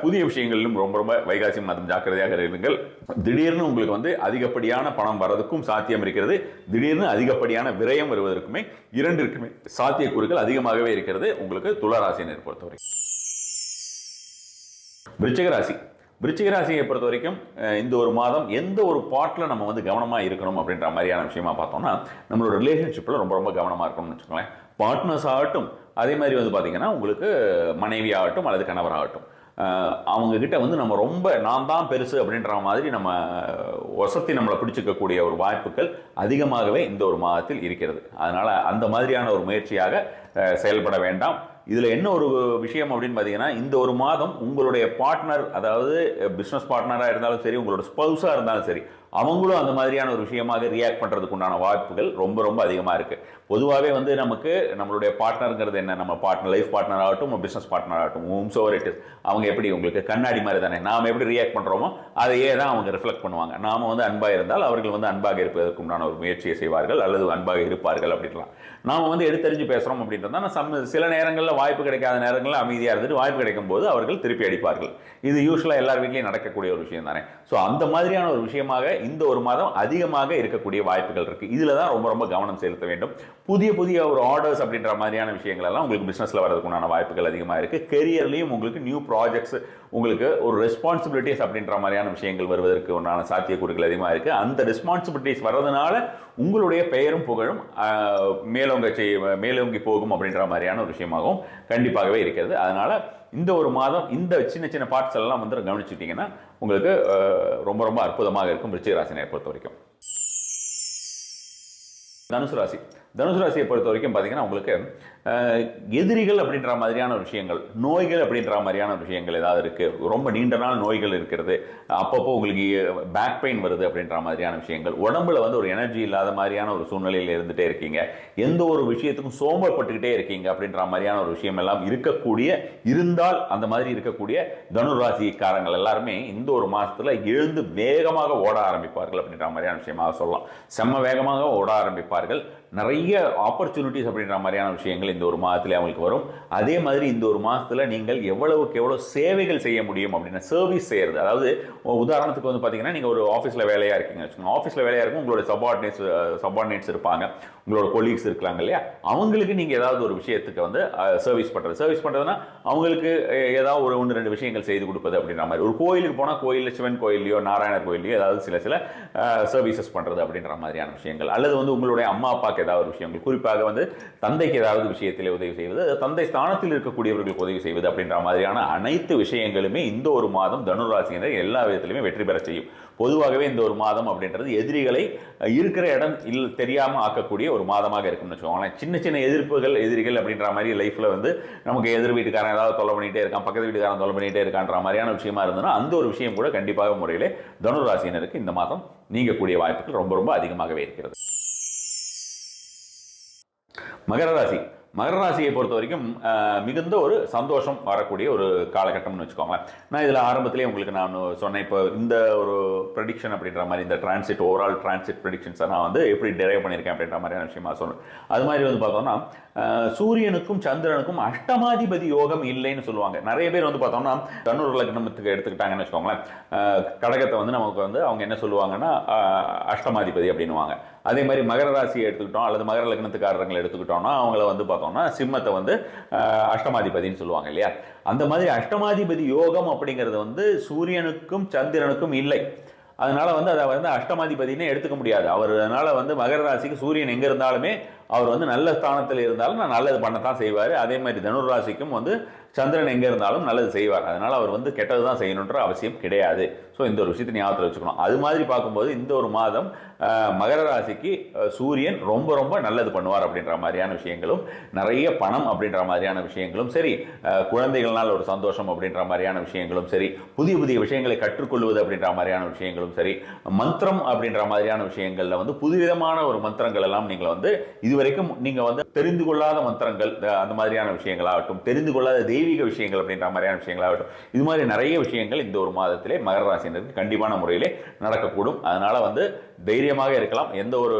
A: புதிய விஷயங்களிலும் ரொம்ப ரொம்ப வைகாசி மாதம் ஜாக்கிரதையாக இருங்கள். திடீர்னு உங்களுக்கு வந்து அதிகப்படியான பணம் வரதுக்கும் சாத்தியம் இருக்கிறது, திடீர்னு அதிகப்படியான விரயம் வருவதற்குமே இரண்டிற்குமே சாத்தியக்கூறுகள் அதிகமாகவே இருக்கிறது உங்களுக்கு துளாராசியினர் பொறுத்தவரை. விருச்சிக ராசியை பொறுத்த வரைக்கும் இந்த ஒரு மாதம் எந்த ஒரு பாட்டில் நம்ம வந்து கவனமாக இருக்கணும் அப்படின்ற மாதிரியான விஷயமா பார்த்தோம்னா நம்மளோட ரிலேஷன்ஷிப்பில் ரொம்ப ரொம்ப கவனமாக இருக்கணும்னு வச்சுக்கோங்களேன். பார்ட்னர்ஸ் ஆகட்டும், அதே மாதிரி வந்து பார்த்தீங்கன்னா உங்களுக்கு மனைவி ஆகட்டும் அல்லது கணவர் ஆகட்டும், அவங்கக்கிட்ட வந்து நம்ம ரொம்ப நான் தான் பெருசு அப்படின்ற மாதிரி நம்ம வசதி நம்மளை பிடிச்சிக்கக்கூடிய ஒரு வாய்ப்புகள் அதிகமாகவே இந்த ஒரு மாதத்தில் இருக்கிறது. அதனால் அந்த மாதிரியான ஒரு முயற்சியாக செயல்பட வேண்டாம். இதில் என்ன ஒரு விஷயம் அப்படின்னு பார்த்தீங்கன்னா இந்த ஒரு மாதம் உங்களுடைய பார்ட்னர், அதாவது பிஸ்னஸ் பார்ட்னராக இருந்தாலும் சரி, உங்களோட ஸ்பௌஸாக இருந்தாலும் சரி, அவங்களும் அந்த மாதிரியான ஒரு விஷயமாக ரியாக்ட் பண்ணுறதுக்கு உண்டான வாய்ப்புகள் ரொம்ப ரொம்ப அதிகமாக இருக்குது. பொதுவாகவே வந்து நமக்கு நம்மளுடைய பார்ட்னருங்கிறது என்ன, நம்ம லைஃப் பார்ட்னர் ஆகட்டும், பிஸ்னஸ் பார்ட்னர் ஆகட்டும், ஹோம்சோவர் இட் இஸ், அவங்க எப்படி உங்களுக்கு கண்ணாடி மாதிரி தானே, நாம் எப்படி ரியாக்ட் பண்ணுறோமோ அதையே தான் அவங்க ரிஃப்ளெக்ட் பண்ணுவாங்க. நாம் வந்து அன்பாக இருந்தால் அவர்கள் வந்து அன்பாக இருப்பதற்கு உண்டான ஒரு முயற்சியை செய்வார்கள் அல்லது அன்பாக இருப்பார்கள் அப்படின்லாம். நாம் வந்து எடுத்தறிஞ்சு பேசுகிறோம் அப்படின்றத சில நேரங்களில் வாய்ப்பு கிடைக்காத நேரங்களில் அமைதியாக இருந்துட்டு வாய்ப்பு கிடைக்கும் போது அவர்கள் திருப்பி அடிப்பார்கள். இது யூஸ்வலாக எல்லார் வீட்லையும் நடக்கக்கூடிய ஒரு விஷயம் தானே. ஸோ அந்த மாதிரியான ஒரு விஷயமாக இந்த ஒரு மாதம் அதிகமாக இருக்கக்கூடிய வாய்ப்புகள் இருக்குது. இதில் தான் ரொம்ப ரொம்ப கவனம் செலுத்த வேண்டும். புதிய ஒரு ஆர்டர்ஸ் அப்படின்ற மாதிரியான விஷயங்கள் எல்லாம் உங்களுக்கு பிஸ்னஸில் வரதுக்குண்டான வாய்ப்புகள் அதிகமாக இருக்குது. கெரியர்லையும் உங்களுக்கு நியூ ப்ராஜெக்ட்ஸ், உங்களுக்கு ஒரு ரெஸ்பான்சிபிலிட்டிஸ் அப்படின்ற மாதிரியான விஷயங்கள் வருவதற்கு உண்டான சாத்தியக்கூறுகள் அதிகமாக இருக்குது. அந்த ரெஸ்பான்சிபிலிட்டிஸ் வர்றதுனால உங்களுடைய பெயரும் புகழும் மேலோங்கி போகும் அப்படின்ற மாதிரியான ஒரு விஷயமாகவும் கண்டிப்பாகவே இருக்கிறது. அதனால் இந்த ஒரு மாதம் இந்த சின்ன சின்ன பார்ட்ஸ் எல்லாம் வந்து கவனிச்சுட்டிங்கன்னா உங்களுக்கு ரொம்ப ரொம்ப அற்புதமாக இருக்கும் விருச்சிக ராசியை பொறுத்த வரைக்கும். தனுசு ராசியை பொறுத்த வரைக்கும் பார்த்தீங்கன்னா உங்களுக்கு எதிரிகள் அப்படின்ற மாதிரியான விஷயங்கள், நோய்கள் அப்படின்ற மாதிரியான விஷயங்கள் ஏதாவது இருக்குது, ரொம்ப நீண்ட நாள் நோய்கள் இருக்கிறது, அப்பப்போ உங்களுக்கு பேக் பெயின் வருது அப்படின்ற மாதிரியான விஷயங்கள், உடம்புல வந்து ஒரு எனர்ஜி இல்லாத மாதிரியான ஒரு சூழ்நிலையில் இருந்துகிட்டே இருக்கீங்க, எந்த ஒரு விஷயத்துக்கும் சோம்பல்பட்டுக்கிட்டே இருக்கீங்க அப்படின்ற மாதிரியான ஒரு விஷயம் எல்லாம் இருந்தால் அந்த மாதிரி இருக்கக்கூடிய தனுராசிக்காரங்கள் எல்லாருமே இந்த ஒரு மாதத்தில் எழுந்து வேகமாக ஓட ஆரம்பிப்பார்கள் அப்படின்ற மாதிரியான விஷயமாக சொல்லலாம். செம்ம வேகமாக ஓட ஆரம்பிப்பார்கள். நிறைய ஆப்பர்ச்சுனிட்டிஸ் அப்படின்ற மாதிரியான விஷயங்கள் இந்த ஒரு மாதத்தில் அவங்களுக்கு வரும். அதே மாதிரி இந்த ஒரு மாதத்தில் நீங்கள் எவ்வளவுக்கு எவ்வளோ சேவைகள் செய்ய முடியும் அப்படின்னா சர்வீஸ் செய்கிறது, அதாவது உதாரணத்துக்கு வந்து பார்த்தீங்கன்னா நீங்கள் ஒரு ஆஃபீஸில் வேலையாக இருக்கீங்க வச்சுக்கோங்க, ஆஃபீஸில் வேலையாக இருக்கும், உங்களோட சபார்டினேட்ஸ் இருப்பாங்க, உங்களோட கொலீக்ஸ் இருக்காங்க இல்லையா, அவங்களுக்கு நீங்கள் ஏதாவது ஒரு விஷயத்துக்கு வந்து சர்வீஸ் பண்ணுறதுனா அவங்களுக்கு ஏதாவது ஒரு 1-2 விஷயங்கள் செய்து கொடுப்பது அப்படின்ற மாதிரி. ஒரு கோயிலுக்கு போனால் கோயிலில் சிவன் கோயிலையோ நாராயணர் கோயிலையோ ஏதாவது சில சர்வீசஸ் பண்ணுறது அப்படின்ற மாதிரியான விஷயங்கள், அல்லது வந்து உங்களுடைய அம்மா அப்பாவுக்கு ஏதாவது விஷயங்கள், குறிப்பாக வந்து தந்தைக்கு ஏதாவது விஷயத்தில் உதவி செய்வது, தந்தை ஸ்தானத்தில் இருக்கக்கூடியவர்களுக்கு உதவி செய்வது அப்படின்ற மாதிரியான அனைத்து விஷயங்களுமே இந்த ஒரு மாதம் தனுராசியினர் எல்லா விதத்திலுமே வெற்றி பெற செய்யும். பொதுவாகவே இந்த ஒரு மாதம் அப்படின்றது எதிரிகளை இருக்கிற இடம் தெரியாமல் ஆக்கக்கூடிய ஒரு மாதமாக இருக்கும்னு வச்சுக்கோங்களேன். சின்ன சின்ன எதிரிகள் அப்படின்ற மாதிரி லைஃப்ல வந்து நமக்கு எதிர் வீட்டுக்காரன் ஏதாவது தொலை பண்ணிட்டே இருக்கான், பக்கத்து வீட்டுக்காரன் தொலை பண்ணிட்டே இருக்கான்ற மாதிரியான விஷயமா இருந்ததுன்னா அந்த ஒரு விஷயம் கூட கண்டிப்பாக முறையிலே தனுராசியினருக்கு இந்த மாதம் நீங்கக்கூடிய வாய்ப்புகள் ரொம்ப ரொம்ப அதிகமாகவே இருக்கிறது. மகர ராசியை பொறுத்த வரைக்கும் மிகுந்த ஒரு சந்தோஷம் வரக்கூடிய ஒரு காலகட்டம்னு வச்சுக்கோங்களேன். நான் இதில் ஆரம்பத்திலே உங்களுக்கு நான் சொன்னேன், இப்போ இந்த ஒரு ப்ரெடிக்ஷன் அப்படின்ற மாதிரி இந்த ஓவரால் டிரான்சிட் ப்ரெடிக்ஷன்ஸை நான் வந்து எப்படி டெரைவ் பண்ணியிருக்கேன் அப்படின்ற மாதிரியான விஷயமா சொன்னேன். அது மாதிரி வந்து பார்த்தோம்னா சூரியனுக்கும் சந்திரனுக்கும் அஷ்டமாதிபதி யோகம் இல்லைன்னு சொல்லுவாங்க. நிறைய பேர் வந்து பார்த்தோம்னா தனுர் லக்னத்துக்கு எடுத்துக்கிட்டாங்கன்னு வச்சுக்கோங்களேன், கடகத்தை வந்து நமக்கு வந்து அவங்க என்ன சொல்லுவாங்கன்னா அஷ்டமாதிபதி அப்படின்னுவாங்க. அதே மாதிரி மகர ராசியை எடுத்துக்கிட்டோம் அல்லது மகர லக்னத்துக்காரங்களை எடுத்துக்கிட்டோம்னா அவங்கள வந்து பார்த்தோம்னா சிம்மத்தை வந்து அஷ்டமாதிபதினு சொல்லுவாங்க இல்லையா. அந்த மாதிரி அஷ்டமாதிபதி யோகம் அப்படிங்கிறது வந்து சூரியனுக்கும் சந்திரனுக்கும் இல்லை. அதனால வந்து அதை வந்து அஷ்டமாதிபதினே எடுத்துக்க முடியாது. அவர் அதனால வந்து மகர ராசிக்கு சூரியன் எங்க இருந்தாலுமே அவர் வந்து நல்ல ஸ்தானத்தில் இருந்தாலும் நான் நல்லது பண்ணத்தான் செய்வார். அதே மாதிரி தனுர் ராசிக்கும் வந்து சந்திரன் எங்கே இருந்தாலும் நல்லது செய்வார். அதனால் அவர் வந்து கெட்டது தான் செய்யணுன்ற அவசியம் கிடையாது. ஸோ இந்த ஒரு விஷயத்தை ஞாபகத்தில் வச்சுக்கணும். அது மாதிரி பார்க்கும்போது இந்த ஒரு மாதம் மகர ராசிக்கு சூரியன் ரொம்ப ரொம்ப நல்லது பண்ணுவார் அப்படின்ற மாதிரியான விஷயங்களும், நிறைய பணம் அப்படின்ற மாதிரியான விஷயங்களும் சரி, குழந்தைகள்னால் ஒரு சந்தோஷம் அப்படின்ற மாதிரியான விஷயங்களும் சரி, புதிய புதிய விஷயங்களை கற்றுக்கொள்வது அப்படின்ற மாதிரியான விஷயங்களும் சரி, மந்திரம் அப்படின்ற மாதிரியான விஷயங்களில் வந்து புதுவிதமான ஒரு மந்திரங்கள் எல்லாம் நீங்கள் வந்து இதுவரைக்கும் நீங்கள் வந்து தெரிந்து கொள்ளாத மந்திரங்கள் அந்த மாதிரியான விஷயங்களாகட்டும், தெரிந்து கொள்ளாத தெய்வீக விஷயங்கள் அப்படின்ற மாதிரியான விஷயங்களாகட்டும், இது மாதிரி நிறைய விஷயங்கள் இந்த ஒரு மாதத்திலே மகர ராசினருக்கு கண்டிப்பான முறையிலே நடக்கக்கூடும். அதனால வந்து தைரியமாக இருக்கலாம். எந்த ஒரு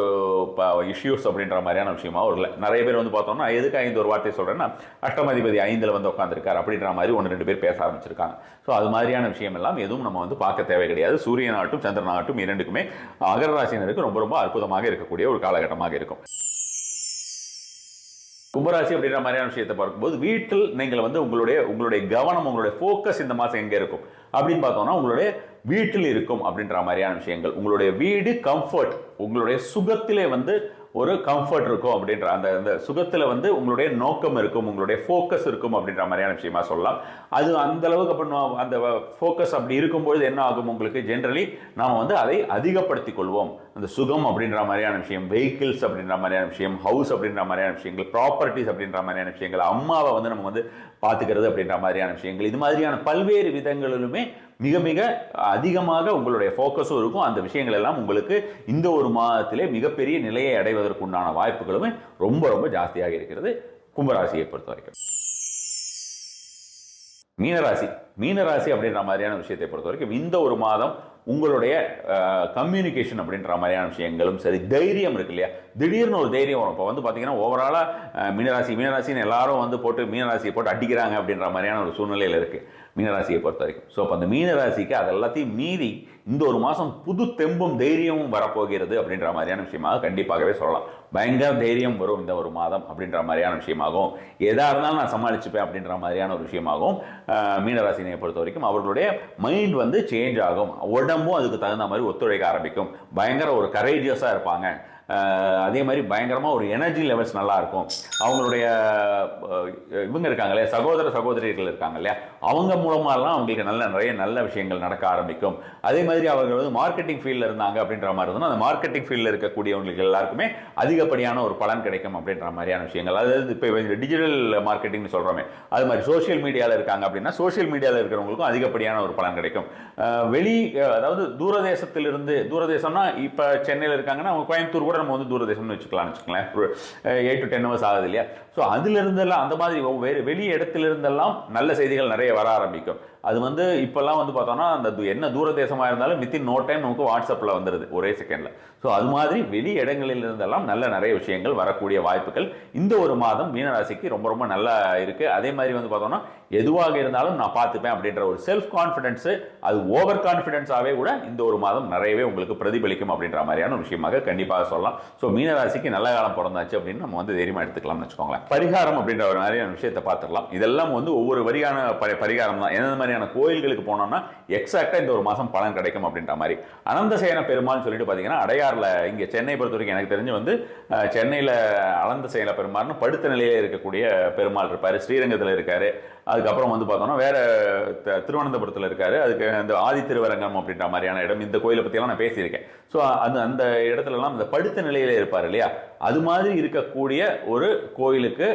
A: இஷ்யூஸ் அப்படின்ற மாதிரியான விஷயமாவும் இல்லை. நிறைய பேர் வந்து பார்த்தோம்னா எதுக்கு 5 ஒரு வார்த்தை சொல்றேன்னா அஷ்டமாதிபதி 5ல் வந்து உட்காந்துருக்காரு அப்படின்ற மாதிரி 1-2 பேர் பேச ஆரம்பிச்சிருக்காங்க. ஸோ அது மாதிரியான விஷயம் எல்லாம் எதுவும் நம்ம வந்து பார்க்க தேவை கிடையாது. சூரியனாகட்டும் சந்திரனாகட்டும் இரண்டுக்குமே மகர ராசினருக்கு ரொம்ப ரொம்ப அற்புதமாக இருக்கக்கூடிய ஒரு காலகட்டமாக இருக்கும். கும்பராசி அப்படின்ற மாதிரியான விஷயத்தை பார்க்கும்போது வீட்டில் நீங்கள் வந்து உங்களுடைய கவனம், உங்களுடைய ஃபோக்கஸ் இந்த மாதம் எங்கே இருக்கும் அப்படின்னு பார்த்தோம்னா உங்களுடைய வீட்டில் இருக்கும் அப்படின்ற மாதிரியான விஷயங்கள். உங்களுடைய வீடு கம்ஃபர்ட், உங்களுடைய சுகத்திலே வந்து ஒரு கம்ஃபர்ட் இருக்கும் அப்படின்ற அந்த சுகத்தில் வந்து உங்களுடைய நோக்கம் இருக்கும், உங்களுடைய ஃபோக்கஸ் இருக்கும் அப்படின்ற மாதிரியான விஷயமா சொல்லலாம். அது அந்த அளவுக்கு பண்ணுவோம். அந்த ஃபோக்கஸ் அப்படி இருக்கும்பொழுது என்ன ஆகும், உங்களுக்கு ஜென்ரலி நாம் வந்து அதை அதிகப்படுத்திக் கொள்வோம். அந்த சுகம் அப்படின்ற மாதிரியான விஷயம், வெஹிக்கிள்ஸ் அப்படின்ற மாதிரியான விஷயம், ஹவுஸ் அப்படின்ற மாதிரியான விஷயங்கள், ப்ராப்பர்ட்டிஸ் அப்படின்ற மாதிரியான விஷயங்கள், அம்மாவை வந்து நம்ம வந்து பார்த்துக்கிறது அப்படின்ற மாதிரியான விஷயங்கள், இது மாதிரியான பல்வேறு விதங்களிலுமே மிக மிக அதிகமாக உங்களுடைய ஃபோக்கஸும் இருக்கும். அந்த விஷயங்கள் எல்லாம் உங்களுக்கு இந்த ஒரு மாதத்திலே மிகப்பெரிய நிலையை அடைவதற்குண்டான வாய்ப்புகளுமே ரொம்ப ரொம்ப ஜாஸ்தியாக இருக்கிறது கும்பராசியை பொறுத்த வரைக்கும். மீனராசி அப்படின்ற மாதிரியான விஷயத்தை பொறுத்த வரைக்கும் இந்த ஒரு மாதம் உங்களுடைய கம்யூனிகேஷன் அப்படின்ற மாதிரியான விஷயங்களும் சரி, தைரியம் இருக்கு இல்லையா, திடீர்னு ஒரு தைரியம் வரும். இப்போ வந்து பார்த்தீங்கன்னா ஓவராலாக மீனராசின்னு எல்லாரும் வந்து போட்டு மீனராசியை போட்டு அடிக்கிறாங்க அப்படின்ற மாதிரியான ஒரு சூழ்நிலையில் இருக்குது மீனராசியை பொறுத்த வரைக்கும். ஸோ அப்போ அந்த மீனராசிக்கு அது எல்லாத்தையும் மீறி இந்த ஒரு மாதம் புது தெம்பும் தைரியமும் வரப்போகிறது அப்படின்ற மாதிரியான விஷயமாக கண்டிப்பாகவே சொல்லலாம். பயங்கர தைரியம் வரும் இந்த ஒரு மாதம் அப்படின்ற மாதிரியான விஷயமாகவும், எதாக இருந்தாலும் நான் சமாளிச்சுப்பேன் அப்படின்ற மாதிரியான ஒரு விஷயமாகவும் மீனராசினை பொறுத்த வரைக்கும் அவர்களுடைய மைண்ட் வந்து சேஞ்ச் ஆகும். உடம்பும் அதுக்கு தகுந்த மாதிரி ஒத்துழைக்க ஆரம்பிக்கும். பயங்கர ஒரு கரேஜியஸாக இருப்பாங்க. அதே மாதிரி பயங்கரமாக ஒரு எனர்ஜி லெவல்ஸ் நல்லா இருக்கும். அவங்களுடைய இவங்க இருக்காங்களே சகோதரிகள் இருக்காங்க இல்லையா, அவங்க மூலமாலாம் அவங்களுக்கு நிறைய நல்ல விஷயங்கள் நடக்க ஆரம்பிக்கும். அதே மாதிரி அவர்கள் வந்து மார்க்கெட்டிங் ஃபீல்டில் இருந்தாங்க அப்படின்ற மாதிரி இருந்தால் அந்த மார்க்கெட்டிங் ஃபீல்டில் இருக்கக்கூடியவங்களுக்கு எல்லாருக்குமே அதிகப்படியான ஒரு பலன் கிடைக்கும் அப்படின்ற மாதிரியான விஷயங்கள். அதாவது இப்போ டிஜிட்டல் மார்க்கெட்டிங்னு சொல்கிறோமே, அது மாதிரி சோஷியல் மீடியாவில் இருக்காங்க அப்படின்னா சோஷியல் மீடியாவில் இருக்கிறவங்களுக்கும் அதிகப்படியான ஒரு பலன் கிடைக்கும். அதாவது தூரதேசம்னா இப்போ சென்னையில் இருக்காங்கன்னா அவங்க கோயம்புத்தூர் கூட நம்ம வந்து தூரதேசம்னு வச்சுக்கோங்களேன். 8 to 10 hours ஆகுது இல்லையா. ஸோ அதுல இருந்தெல்லாம் அந்த மாதிரி வெளி இடத்துல இருந்தெல்லாம் நல்ல செய்திகள் நிறைய வர ஆரம்பிக்கும். அது வந்து இப்பெல்லாம் வந்து பார்த்தோம்னா அந்த என்ன தூரதேசமாக இருந்தாலும் வித்தின் நோ டைம் நமக்கு வாட்ஸ்அப்பில் வந்துடுது ஒரே செகண்டில். ஸோ அது மாதிரி வெளி இடங்களில் இருந்தெல்லாம் நிறைய விஷயங்கள் வரக்கூடிய வாய்ப்புகள் இந்த ஒரு மாதம் மீனராசிக்கு ரொம்ப ரொம்ப நல்லா இருக்குது. அதே மாதிரி வந்து பார்த்தோம்னா எதுவாக இருந்தாலும் நான் பார்த்துப்பேன் அப்படின்ற ஒரு செல்ஃப் கான்ஃபிடென்ஸு, அது ஓவர் கான்ஃபிடென்ஸாகவே கூட இந்த ஒரு மாதம் நிறையவே உங்களுக்கு பிரதிபலிக்கும் அப்படின்ற மாதிரியான ஒரு விஷயமாக கண்டிப்பாக சொல்லலாம். ஸோ மீனராசிக்கு நல்ல காலம் பிறந்தாச்சு அப்படின்னு நம்ம வந்து தைரியமாக எடுத்துக்கலாம்னு வச்சுக்கோங்களேன். பரிகாரம் அப்படின்ற ஒரு மாதிரியான விஷயத்தை பார்த்துடலாம். இதெல்லாம் வந்து ஒவ்வொரு வரியான பரிகாரம் தான். எந்த மாதிரியான கோயில்களுக்கு போனோம்னா எக்ஸாக்டா இந்த ஒரு மாதம் பலன் கிடைக்கும் அப்படின்ற மாதிரி. அனந்தசேன பெருமாள் சொல்லிட்டு பார்த்தீங்கன்னா அடையாறுல இங்கே சென்னை பொறுத்த வரைக்கும் எனக்கு தெரிஞ்சு வந்து சென்னையில் அனந்தசேன பெருமாள்னு படுத்த நிலையிலே இருக்கக்கூடிய பெருமாள் இருப்பார். ஸ்ரீரங்கத்தில் இருக்காரு. அதுக்கப்புறம் வந்து பார்த்தோம்னா வேற திருவனந்தபுரத்தில் இருக்காரு. அதுக்கு அந்த ஆதி திருவரங்கம் அப்படின்ற மாதிரியான இடம், இந்த கோயிலை பற்றியெல்லாம் நான் பேசியிருக்கேன். ஸோ அந்த இடத்துலலாம் இந்த படுத்த நிலையிலே இருப்பார் இல்லையா, அது மாதிரி இருக்கக்கூடிய ஒரு கோயிலுக்கு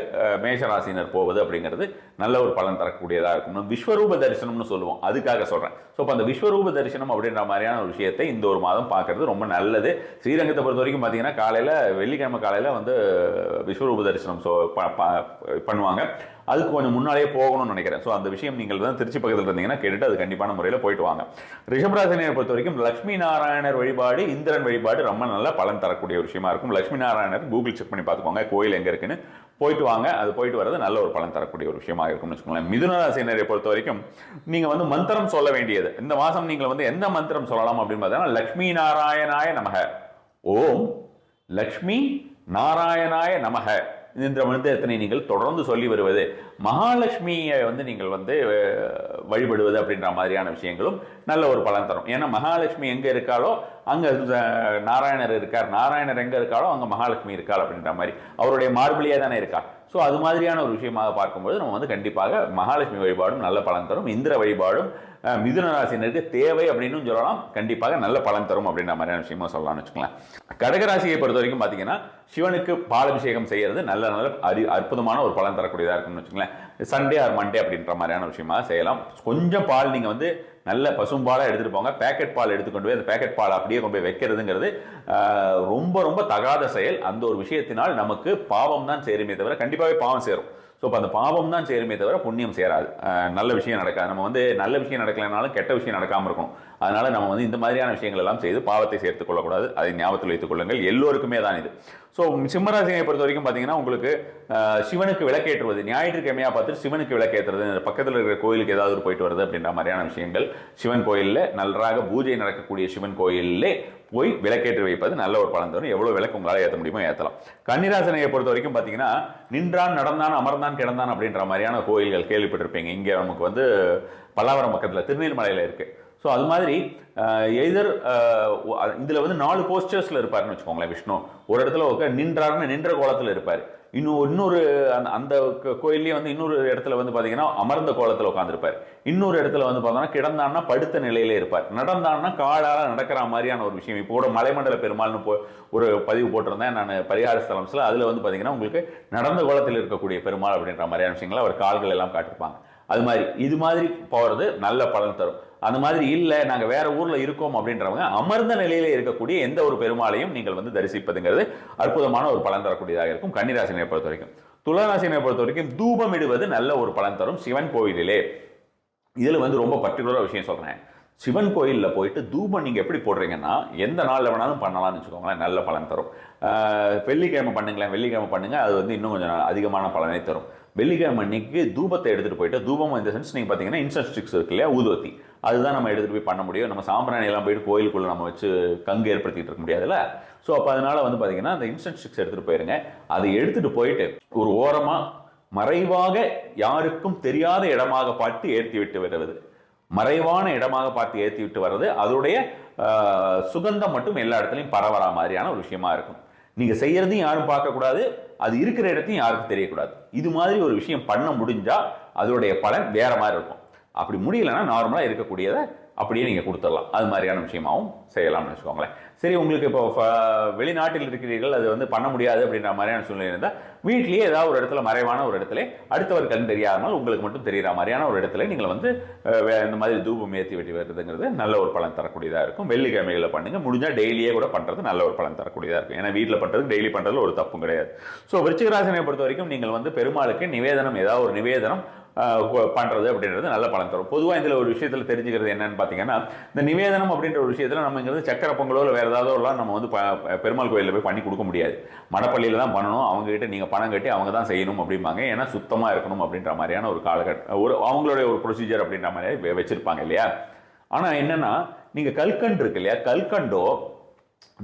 A: மேஷராசினர் போவது அப்படிங்கிறது நல்ல ஒரு பலன் தரக்கூடியதாக இருக்கும். விஸ்வரூப தரிசனம்னு சொல்லுவோம், அதுக்காக சொல்கிறேன். ஸோ இப்போ அந்த விஸ்வரூப தரிசனம் அப்படின்ற மாதிரியான ஒரு விஷயத்தை இந்த ஒரு மாதம் பார்க்கறது ரொம்ப நல்லது. ஸ்ரீரங்கத்தை பொறுத்த வரைக்கும் பார்த்தீங்கன்னா வெள்ளிக்கிழமை காலையில் வந்து விஸ்வரூப தரிசனம் பண்ணுவாங்க. அதுக்கு கொஞ்சம் முன்னாலேயே போகணும்னு நினைக்கிறேன். ஸோ அந்த விஷயம் நீங்கள் தான் திருச்சி பக்கத்தில் இருந்தீங்கன்னா கேட்டுட்டு அது கண்டிப்பான முறையில் போயிட்டு வாங்க. ரிஷபராசினியை பொறுத்த வரைக்கும் லட்சுமி நாராயணர் வழிபாடு, இந்திரன் வழிபாடு ரொம்ப நல்ல பலன் தரக்கூடிய ஒரு விஷயமா இருக்கும். லட்சுமி நாராயணர் கூகுள் செக் பண்ணி பார்த்துக்கோங்க, கோயில் எங்கே இருக்குன்னு போயிட்டு வாங்க. அது போயிட்டு வர்றது நல்ல ஒரு பலன் தரக்கூடிய ஒரு விஷயமா இருக்கும்னு வச்சுக்கோங்களேன். மிதுனராசினரை பொறுத்த வரைக்கும் நீங்கள் வந்து மந்திரம் சொல்ல வேண்டியது இந்த மாதம் நீங்கள் வந்து எந்த மந்திரம் சொல்லலாம் அப்படின்னு பார்த்தீங்கன்னா லட்சுமி நாராயணாய நமக, ஓம் லக்ஷ்மி நாராயணாய நமக என்ற மந்திரத்தினை நீங்கள் தொடர்ந்து சொல்லி வருவது, மகாலட்சுமியை வந்து நீங்கள் வந்து வழிபடுவது அப்படின்ற மாதிரியான விஷயங்களும் நல்ல ஒரு பலன் தரும். ஏன்னா மகாலட்சுமி எங்கே இருக்காளோ அங்கே நாராயணர் இருக்கார், நாராயணர் எங்கே இருக்காளோ அங்கே மகாலட்சுமி இருக்காள் அப்படின்ற மாதிரி அவருடைய மார்பிளியே தானே இருக்கா. ஸோ அது மாதிரியான ஒரு விஷயமாக பார்க்கும்போது நம்ம வந்து கண்டிப்பாக மகாலட்சுமி வழிபாடும் நல்ல பலன் தரும். இந்திர வழிபாடும் மிதுன ராசினருக்கு தேவை அப்படின்னு சொல்லலாம், கண்டிப்பாக நல்ல பலன் தரும் அப்படின்ற மாதிரியான விஷயமா சொல்லலாம்னு வச்சுக்கலாம். கடகராசியை பொறுத்த வரைக்கும் பார்த்தீங்கன்னா சிவனுக்கு பாலபிஷேகம் செய்யறது நல்ல நல்ல அற்புதமான ஒரு பலன் தரக்கூடியதாக இருக்கும்னு வச்சுக்கலாம். சண்டே ஆர் மண்டே அப்படின்ற மாதிரியான விஷயமா செய்யலாம். கொஞ்சம் பால் நீங்கள் வந்து நல்ல பசும்பாலாக எடுத்துகிட்டு போங்க. பேக்கெட் பால் எடுத்துக்கொண்டு போய் அந்த பேக்கெட் பால் அப்படியே கொண்டு போய் வைக்கிறதுங்கிறது ரொம்ப ரொம்ப தகாத செயல். அந்த ஒரு விஷயத்தினால் நமக்கு பாவம் தான் சேருமே தவிர, கண்டிப்பாகவே பாவம் சேரும். ஸோ இப்போ அந்த பாவம் தான் சேருமே தவிர புண்ணியம் சேராது, நல்ல விஷயம் நடக்காது. நம்ம வந்து நல்ல விஷயம் நடக்கலைனாலும் கெட்ட விஷயம் நடக்காமல் இருக்கணும். அதனால நம்ம வந்து இந்த மாதிரியான விஷயங்கள் எல்லாம் செய்து பாவத்தை சேர்த்துக் கொள்ளக்கூடாது. அதை ஞாபகத்தில் வைத்துக் கொள்ளுங்கள், எல்லோருக்குமே தான் இது. ஸோ சிம்மராசியை பொறுத்த வரைக்கும் பார்த்தீங்கன்னா உங்களுக்கு சிவனுக்கு விளக்கேற்றுவது, ஞாயிற்றுக்கிழமையாக பார்த்துட்டு சிவனுக்கு விளக்கேற்றுறது, பக்கத்தில் இருக்கிற கோயிலுக்கு ஏதாவது போயிட்டு வருது அப்படின்ற மாதிரியான விஷயங்கள், சிவன் கோயிலில் நன்றாக பூஜை நடக்கக்கூடிய சிவன் கோயிலே போய் விளக்கேற்றி வைப்பது நல்ல ஒரு பலன் தரும். எவ்வளோ விளக்கு உங்களால் ஏற்ற முடியுமோ ஏற்றலாம். கன்னிராசனையை பொறுத்த வரைக்கும் பார்த்தீங்கன்னா நின்றான், நடந்தான், அமர்ந்தான், கிடந்தான் அப்படின்ற மாதிரியான கோயில்கள் கேள்விப்பட்டிருப்பீங்க. இங்கே நமக்கு வந்து பல்லாவரம் பக்கத்தில் திருநீர்மலையில் இருக்குது. ஸோ அது மாதிரி எதர் இதில் வந்து 4 போஸ்டர்ஸில் இருப்பார்னு வச்சுக்கோங்களேன். விஷ்ணு ஒரு இடத்துல நின்றாருன்னு நின்ற கோலத்தில் இருப்பார். இன்னொரு அந்த கோயிலே வந்து இன்னொரு இடத்துல வந்து பார்த்தீங்கன்னா அமர்ந்த கோலத்தில் உட்காந்துருப்பார். இன்னொரு இடத்துல வந்து பார்த்தோன்னா கிடந்தான்னா படுத்த நிலையிலே இருப்பார். நடந்தான்னா காலால் நடக்கிற மாதிரியான ஒரு விஷயம். இப்போ கூட மலைமண்டல பெருமாள்னு ஒரு பதிவு போட்டிருந்தேன் நான் பரிகார ஸ்தலம்ஸில். அதில் வந்து பார்த்தீங்கன்னா உங்களுக்கு நடந்த கோலத்தில் இருக்கக்கூடிய பெருமாள் அப்படின்ற மாதிரியான விஷயங்களை அவர் கால்கள் எல்லாம் காட்டிருப்பாங்க. அது மாதிரி இது மாதிரி போகிறது நல்ல பலன் தரும். அந்த மாதிரி இல்லை நாங்கள் வேற ஊரில் இருக்கோம் அப்படின்றவங்க அமர்ந்த நிலையில இருக்கக்கூடிய எந்த ஒரு பெருமாளையும் நீங்கள் வந்து தரிசிப்பதுங்கிறது அற்புதமான ஒரு பலன் தரக்கூடியதாக இருக்கும் கன்னிராசினை பொறுத்த வரைக்கும். துளாராசினை பொறுத்த வரைக்கும் தூபம் இடுவது நல்ல ஒரு பலன் தரும் சிவன் கோயிலிலே. இதில் வந்து ரொம்ப பர்டிகுலராக விஷயம் சொல்கிறேன். சிவன் கோயிலில் போயிட்டு தூபம் நீங்கள் எப்படி போடுறீங்கன்னா எந்த நாளில் வேணாலும் பண்ணலாம்னு வச்சுக்கோங்களேன், நல்ல பலன் தரும். வெள்ளிக்கிழமை பண்ணுங்களேன், வெள்ளிக்கிழமை பண்ணுங்கள், அது வந்து இன்னும் கொஞ்சம் அதிகமான பலனை தரும். வெள்ளிக்கிழமை அன்னைக்கு தூபத்தை எடுத்துகிட்டு போயிட்டு, தூபம் இந்த சென்ஸ் நீங்கள் பார்த்தீங்கன்னா இன்சென்ஸ் ஸ்டிக்ஸ் இருக்கு இல்லையா, ஊதுவத்தி, அதுதான் நம்ம எடுத்துகிட்டு போய் பண்ண முடியும். நம்ம சாம்பிராணி எல்லாம் போயிட்டு கோயிலுக்குள்ளே நம்ம வச்சு கங்கு ஏற்படுத்திட்டு இருக்க முடியாதுல்ல. ஸோ அப்போ அதனால் வந்து பார்த்தீங்கன்னா அந்த இன்சென்ஸ் ஸ்டிக்ஸ் எடுத்துகிட்டு போயிருங்க. அதை எடுத்துகிட்டு போயிட்டு ஒரு ஓரமாக மறைவாக யாருக்கும் தெரியாத இடமாக பார்த்து ஏற்றி விட்டு வருவது, மறைவான இடமாக பார்த்து ஏற்றி விட்டு வர்றது, அதோடைய சுகந்தம் மட்டும் எல்லா இடத்துலையும் பரவற மாதிரியான ஒரு விஷயமா இருக்கும். நீங்கள் செய்யறதையும் யாரும் பார்க்கக்கூடாது, அது இருக்கிற இடத்தையும் யாருக்கும் தெரியக்கூடாது. இது மாதிரி ஒரு விஷயம் பண்ண முடிஞ்சா அதோடைய பலன் வேற மாதிரி இருக்கும். அப்படி முடியலைன்னா நார்மலாக இருக்கக்கூடியதை அப்படியே நீங்கள் கொடுத்துடலாம். அது மாதிரியான விஷயமாகவும் செய்யலாம்னு வச்சுக்கோங்களேன். சரி, உங்களுக்கு இப்போ வெளிநாட்டில் இருக்கிறீர்கள், அது வந்து பண்ண முடியாது அப்படின்ற மாதிரியான சூழ்நிலை இருந்தால் வீட்லேயே ஏதாவது ஒரு இடத்துல மறைவான ஒரு இடத்துல அடுத்தவர் கண் தெரியாமல் உங்களுக்கு மட்டும் தெரிகிற மாதிரியான ஒரு இடத்துல நீங்கள் வந்து இந்த மாதிரி தூபம் ஏற்றி வெட்டி வருதுங்கிறது நல்ல ஒரு பலன் தரக்கூடியதாக இருக்கும். வெள்ளிக்கிழமைகளில் பண்ணுங்கள், முடிஞ்சால் டெய்லியே கூட பண்ணுறது நல்ல ஒரு பலன் தரக்கூடியதாக இருக்கும். ஏன்னா வீட்டில் பண்ணுறது டெய்லி பண்ணுறதுல ஒரு தப்பும் கிடையாது. ஸோ விருச்சிகராசினை பொறுத்த வரைக்கும் நீங்கள் வந்து பெருமாளுக்கு நிவேதனம், ஏதாவது ஒரு நிவேதனம் பண்ணுறது அப்படின்றது நல்ல பலன் தரும். பொதுவாக இதில் ஒரு விஷயத்தில் தெரிஞ்சுக்கிறது என்னன்னு பார்த்தீங்கன்னா, இந்த நிவேதனம் அப்படின்ற ஒரு விஷயத்தில் நம்ம இங்கிறது சக்கரை பொங்கலோ இல்லை வேறு ஏதாவது நம்ம வந்து பெருமாள் கோயிலில் போய் பண்ணி கொடுக்க முடியாது. மடப்பள்ளியில் தான் பண்ணணும், அவங்ககிட்ட நீங்கள் பணம் கட்டி அவங்க தான் செய்யணும் அப்படிம்பாங்க. ஏன்னா சுத்தமாக இருக்கணும் அப்படின்ற மாதிரியான ஒரு காலகட்டம், அவங்களுடைய ஒரு ப்ரொசீஜர் அப்படின்ற மாதிரி வச்சுருப்பாங்க இல்லையா. ஆனால் என்னென்னா, நீங்கள் கல்கண்டு இருக்கு இல்லையா, கல்கண்டோ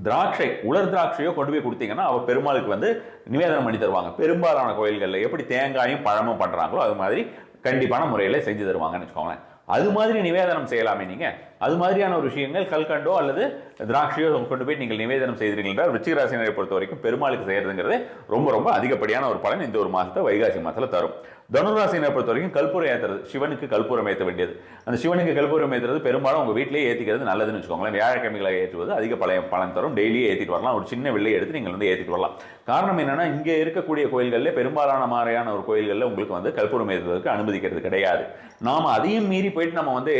A: திராட்சை, உலர் திராட்சையோ கொண்டு போய் கொடுத்தீங்கன்னா அவர் பெருமாளுக்கு வந்து நிவேதனம் பண்ணி தருவாங்க. பெரும்பாலான கோயில்களில் எப்படி தேங்காயும் பழமும் பண்ணுறாங்களோ அது மாதிரி கண்டிப்பான முறையில் செஞ்சு தருவாங்கன்னு வச்சுக்கோங்களேன். அது மாதிரி நிவேதனம் செய்யலாமே நீங்கள். அது மாதிரியான ஒரு விஷயங்கள் கல்கண்டோ அல்லது திராட்சையோ கொண்டு போய் நீங்கள் நிவேதனம் செய்தீர்கள் என்றால் விருச்சிகராசினரை பொறுத்த வரைக்கும் பெருமாளுக்கு செய்யறதுங்கிறது ரொம்ப ரொம்ப அதிகப்படியான ஒரு பலன் இந்த ஒரு மாதத்தை வைகாசி மாதத்தில் தரும். தனுராசினை பொறுத்த வரைக்கும் கற்பூரம் ஏற்றுறது, சிவனுக்கு கற்பூரம் ஏற்ற வேண்டியது. அந்த சிவனுக்கு கற்பூரம் ஏற்றுறது பெரும்பாலும் உங்கள் வீட்டிலேயே ஏற்றிக்கிறது நல்லதுன்னு வச்சுக்கோங்களேன். வியாழக்கிழமைகளை ஏற்றுவது அதிக பலன் தரும். டெய்லியே ஏற்றிட்டு வரலாம், ஒரு சின்ன வெள்ளையை எடுத்து நீங்கள் வந்து ஏற்றிட்டு வரலாம். காரணம் என்னன்னா, இங்கே இருக்கக்கூடிய கோயில்களில் பெரும்பாலான மாதிரியான ஒரு கோயில்களில் உங்களுக்கு வந்து கற்பூரம் ஏற்றுவதற்கு அனுமதிக்கிறது கிடையாது. நாம் அதையும் மீறி போயிட்டு நம்ம வந்து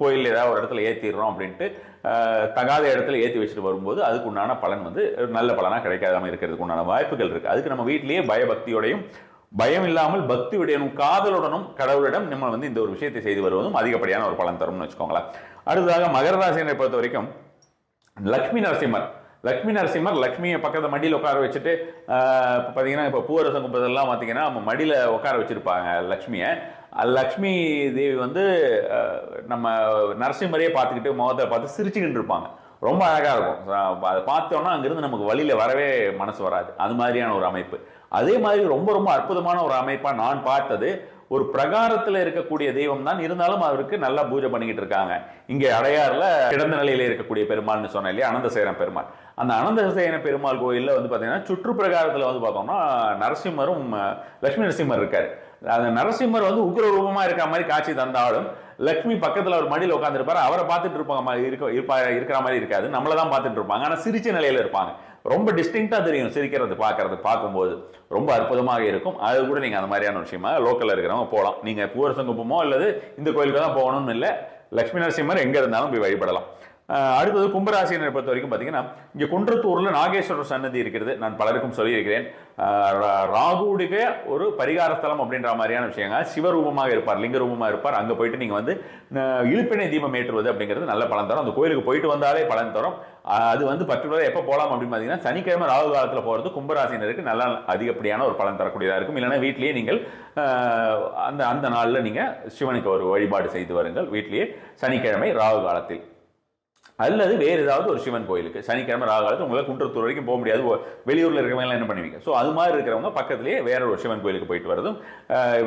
A: கோயில் ஏதாவது ஒரு இடத்துல ஏற்றிடுறோம் அப்படின்ட்டு தகாத இடத்துல ஏற்றி வச்சுட்டு வரும்போது அதுக்கு உண்டான பலன் வந்து நல்ல பலனாக கிடைக்காம இருக்கிறதுக்கு உண்டான வாய்ப்புகள் இருக்குது. அதுக்கு நம்ம வீட்டிலேயே பயபக்தியோடையும் பயம் இல்லாமல் பக்தியுடனும் காதலுடனும் கடவுளிடம் நம்ம வந்து இந்த ஒரு விஷயத்தை செய்து வருவதும் அதிகப்படியான ஒரு பலன் தரும்னு வச்சுக்கோங்களேன். அடுத்ததாக மகர ராசியை பொறுத்த வரைக்கும் லக்ஷ்மி நரசிம்மர். லக்ஷ்மி நரசிம்மர் லக்ஷ்மியை பக்கத்தில் மடியில் உட்கார வச்சுட்டு இப்போ பார்த்தீங்கன்னா, இப்போ பூரசம் கும்பதெல்லாம் பார்த்தீங்கன்னா மடியில் உட்கார வச்சுருப்பாங்க லக்ஷ்மியை. லக்ஷ்மி தேவி வந்து நம்ம நரசிம்மரையே பார்த்துக்கிட்டு முகத்தை பார்த்து சிரிச்சுக்கிட்டு இருப்பாங்க. ரொம்ப அழகாக இருக்கும். அதை பார்த்தோன்னா அங்கிருந்து நமக்கு வழியில் வரவே மனசு வராது. அது மாதிரியான ஒரு அமைப்பு. அதே மாதிரி ரொம்ப ரொம்ப அற்புதமான ஒரு அமைப்பாக நான் பார்த்தது ஒரு பிரகாரத்தில் இருக்கக்கூடிய தெய்வம் தான், இருந்தாலும் அவருக்கு நல்லா பூஜை பண்ணிக்கிட்டு இருக்காங்க. இங்கே அடையாறுல கிடந்த நிலையில இருக்கக்கூடிய பெருமாள்னு சொன்னேன் இல்லையா, அனந்தசேன பெருமாள். அந்த அனந்தசேன பெருமாள் கோயிலில் வந்து பார்த்தீங்கன்னா சுற்று பிரகாரத்தில் வந்து பார்த்தோம்னா நரசிம்மரும் லட்சுமி நரசிம்மர் இருக்காரு. அந்த நரசிம்மர் வந்து உக்ர ரூபமா இருக்கிற மாதிரி காட்சி தந்தாலும் லட்சுமி பக்கத்தில் ஒரு மடியில் உட்காந்துருப்பாரு. அவரை பார்த்துட்டு இருப்பாங்க இருக்கிற மாதிரி இருக்காது, நம்மளை தான் பார்த்துட்டு இருப்பாங்க. ஆனால் சிரிச்ச நிலையில இருப்பாங்க. ரொம்ப டிஸ்டிங்க்டாக தெரியும் சிரிக்கிறது பார்க்கும்போது ரொம்ப அற்புதமாக இருக்கும். அது கூட நீங்கள் அந்த மாதிரியான விஷயமா லோக்கலில் இருக்கிறவங்க போகலாம். நீங்கள் பூரசங்குப்பமோ அல்லது இந்த கோயிலுக்கு தான் போகணும்னு இல்லை, லட்சுமி நரசிம்மர் எங்கே இருந்தாலும் போய் வழிபடலாம். அடுத்தது கும்பராசினரை பொறுத்த வரைக்கும் பார்த்தீங்கன்னா, இங்கே குன்றத்தூரில் நாகேஸ்வரர் சன்னதி இருக்கிறது. நான் பலருக்கும் சொல்லியிருக்கிறேன். ராகுவுடைய ஒரு பரிகார ஸ்தலம் அப்படின்ற மாதிரியான விஷயங்க. சிவரூபமாக இருப்பார், லிங்க ரூபமாக இருப்பார். அங்கே போயிட்டு நீங்கள் வந்து இழுப்பினை தீபம் ஏற்றுவது அப்படிங்கிறது நல்ல பலன் தரும். அந்த கோயிலுக்கு போயிட்டு வந்தாலே பலன் தரும். அது வந்து பர்டிகுலராக எப்போ போகலாம் அப்படின்னு பார்த்தீங்கன்னா, சனிக்கிழமை ராகு காலத்தில் போகிறது கும்பராசினருக்கு நல்ல அதிகப்படியான ஒரு பலன் தரக்கூடியதாக இருக்கும். இல்லைன்னா வீட்லேயே நீங்கள் அந்த நாளில் நீங்கள் சிவனுக்கு ஒரு வழிபாடு செய்து வருங்கள் வீட்லேயே சனிக்கிழமை ராகு காலத்தில். அல்லது வேறு ஏதாவது ஒரு சிவன் கோயிலுக்கு சனிக்கிழமை ராகு காலத்தில் உங்களால் குன்றத்தூர் வரைக்கும் போக முடியாது, வெளியூரில் இருக்கிறவங்க என்ன பண்ணுவீங்க? ஸோ அது மாதிரி இருக்கிறவங்க பக்கத்திலேயே வேற ஒரு சிவன் கோயிலுக்கு போயிட்டு வரதும்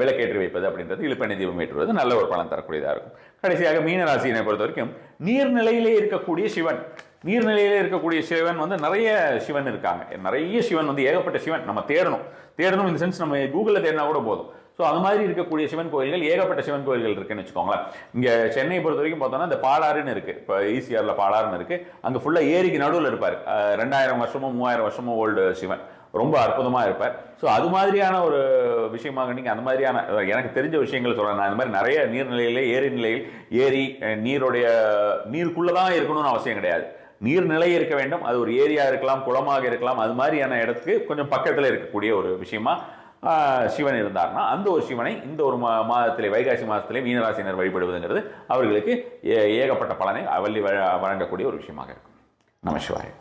A: விளக்கேற்றி வைப்பது அப்படின்றது, இழுப்பெண்ணெய் தீபம் ஏற்றுவது நல்ல ஒரு பலன் தரக்கூடியதாக இருக்கும். கடைசியாக மீனராசியை பொறுத்த வரைக்கும் நீர்நிலையிலே இருக்கக்கூடிய சிவன். நீர்நிலையிலே இருக்கக்கூடிய சிவன் வந்து நிறைய சிவன் இருக்காங்க. நிறைய சிவன் வந்து ஏகப்பட்ட சிவன் நம்ம தேடணும் இந்த சென்ஸ் நம்ம கூகுளில் தேடினா கூட போதும். ஸோ அது மாதிரி இருக்கக்கூடிய சிவன் கோயில்கள் ஏகப்பட்ட சிவன் கோயில்கள் இருக்குன்னு வச்சுக்கோங்களேன். இங்கே சென்னையை பொறுத்த வரைக்கும் பார்த்தோம்னா இந்த பாலாறுன்னு இருக்குது. இப்போ ஈசிஆரில் பாலாறுன்னு இருக்குது. அங்கே ஃபுல்லாக ஏரிக்கு நடுவில் இருப்பார். 2000 வருஷமோ 3000 வருஷமோ ஓல்டு சிவன். ரொம்ப அற்புதமாக இருப்பார். ஸோ அது மாதிரியான ஒரு விஷயமாக நீங்கள் அந்த மாதிரியான எனக்கு தெரிஞ்ச விஷயங்கள் சொல்கிறேன். நான் இந்த மாதிரி நிறைய நீர்நிலையிலே ஏரி நீருக்குள்ளே தான் இருக்கணும்னு அவசியம் கிடையாது. நீர்நிலை இருக்க வேண்டும். அது ஒரு ஏரியா இருக்கலாம், குளமாக இருக்கலாம். அது மாதிரியான இடத்துக்கு கொஞ்சம் பக்கத்தில் இருக்கக்கூடிய ஒரு விஷயமா சிவன் இருந்தார்னா அந்த ஒரு சிவனை இந்த ஒரு மாதத்திலே வைகாசி மாதத்திலே மீனராசினர் வழிபடுவதுங்கிறது அவர்களுக்கு ஏகப்பட்ட பலனை வழங்கக்கூடிய ஒரு விஷயமாக இருக்கும். நமசிவாய.